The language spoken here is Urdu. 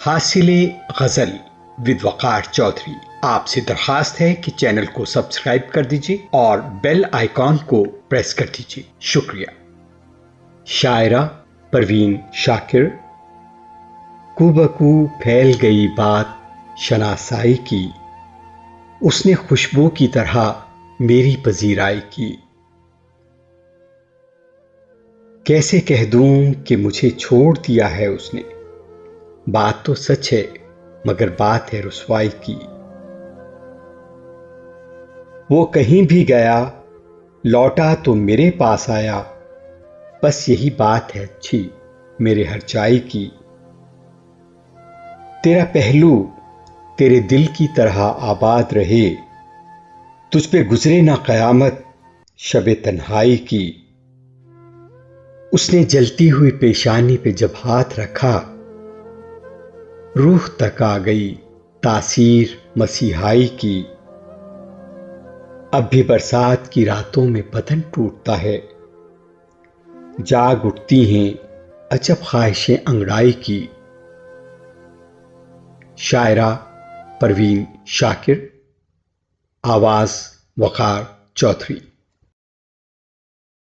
حاصل غزل ود وقار چودھری آپ سے درخواست ہے کہ چینل کو سبسکرائب کر دیجیے اور بیل آئیکن کو پریس کر دیجیے. شکریہ. شاعرہ پروین شاکر. کو بکو پھیل گئی بات شناسائی کی، اس نے خوشبو کی طرح میری پذیرائی کی. کیسے کہہ دوں کہ مجھے چھوڑ دیا ہے اس نے، بات تو سچ ہے مگر بات ہے رسوائی کی. وہ کہیں بھی گیا لوٹا تو میرے پاس آیا، بس یہی بات ہے اچھی میرے ہر چائی کی. تیرا پہلو تیرے دل کی طرح آباد رہے، تجھ پہ گزرے نہ قیامت شب تنہائی کی. اس نے جلتی ہوئی پیشانی پہ جب ہاتھ رکھا، روح تک آ گئی تاثیر مسیحائی کی. اب بھی برسات کی راتوں میں بدن ٹوٹتا ہے، جاگ اٹھتی ہیں عجب خواہشیں انگڑائی کی. شاعرہ پروین شاکر. آواز وقار چودھری.